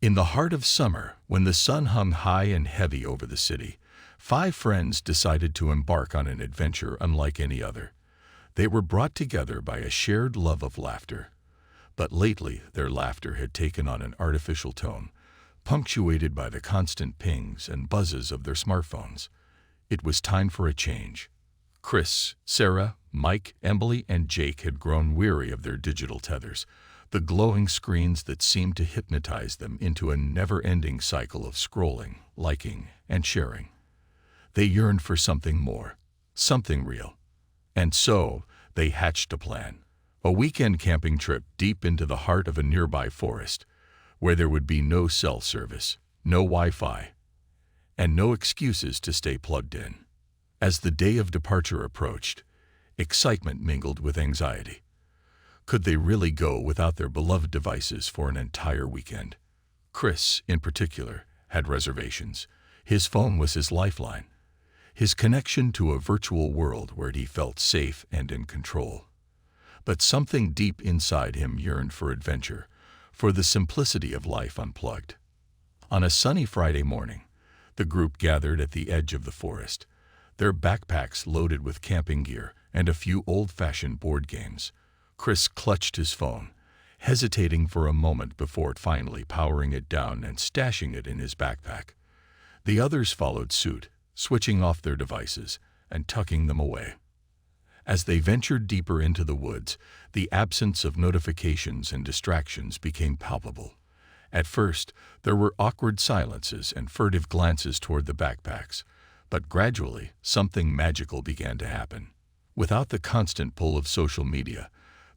In the heart of summer, when the sun hung high and heavy over the city, 5 friends decided to embark on an adventure unlike any other. They were brought together by a shared love of laughter. But lately, their laughter had taken on an artificial tone, punctuated by the constant pings and buzzes of their smartphones. It was time for a change. Chris, Sarah, Mike, Emily, and Jake had grown weary of their digital tethers, the glowing screens that seemed to hypnotize them into a never-ending cycle of scrolling, liking, and sharing. They yearned for something more, something real. And so, they hatched a plan. A weekend camping trip deep into the heart of a nearby forest, where there would be no cell service, no Wi-Fi, and no excuses to stay plugged in. As the day of departure approached, excitement mingled with anxiety. Could they really go without their beloved devices for an entire weekend? Chris, in particular, had reservations. His phone was his lifeline, his connection to a virtual world where he felt safe and in control. But something deep inside him yearned for adventure, for the simplicity of life unplugged. On a sunny Friday morning, the group gathered at the edge of the forest, their backpacks loaded with camping gear and a few old-fashioned board games. Chris clutched his phone, hesitating for a moment before finally powering it down and stashing it in his backpack. The others followed suit, switching off their devices and tucking them away. As they ventured deeper into the woods, the absence of notifications and distractions became palpable. At first, there were awkward silences and furtive glances toward the backpacks, but gradually, something magical began to happen. Without the constant pull of social media,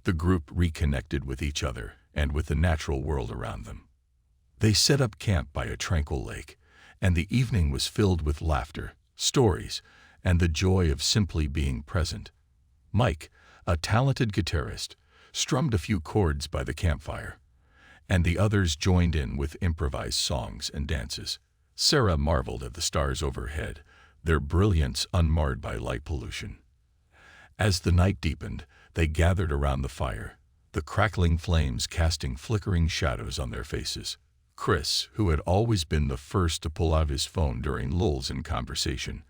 the group reconnected with each other and with the natural world around them. They set up camp by a tranquil lake, and the evening was filled with laughter, stories, and the joy of simply being present. Mike, a talented guitarist, strummed a few chords by the campfire, and the others joined in with improvised songs and dances. Sarah marveled at the stars overhead, their brilliance unmarred by light pollution. As the night deepened, they gathered around the fire, the crackling flames casting flickering shadows on their faces. Chris, who had always been the first to pull out his phone during lulls in conversation,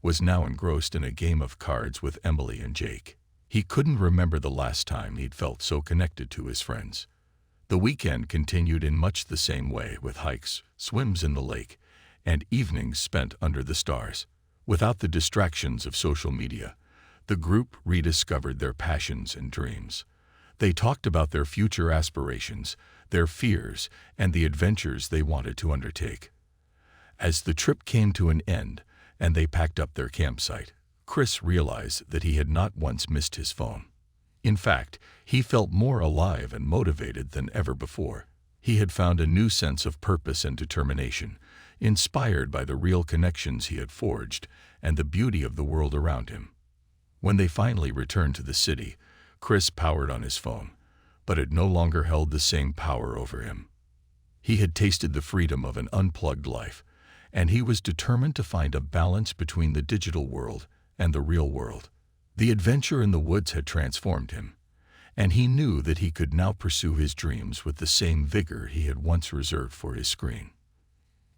was now engrossed in a game of cards with Emily and Jake. He couldn't remember the last time he'd felt so connected to his friends. The weekend continued in much the same way, with hikes, swims in the lake, and evenings spent under the stars. Without the distractions of social media, the group rediscovered their passions and dreams. They talked about their future aspirations, their fears, and the adventures they wanted to undertake. As the trip came to an end and they packed up their campsite, Chris realized that he had not once missed his phone. In fact, he felt more alive and motivated than ever before. He had found a new sense of purpose and determination, inspired by the real connections he had forged and the beauty of the world around him. When they finally returned to the city, Chris powered on his phone, but it no longer held the same power over him. He had tasted the freedom of an unplugged life, and he was determined to find a balance between the digital world and the real world. The adventure in the woods had transformed him, and he knew that he could now pursue his dreams with the same vigor he had once reserved for his screen.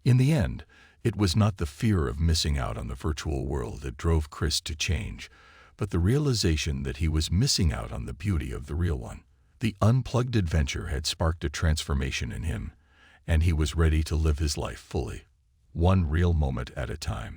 In the end, it was not the fear of missing out on the virtual world that drove Chris to change, but the realization that he was missing out on the beauty of the real one. The unplugged adventure had sparked a transformation in him, and he was ready to live his life fully, one real moment at a time.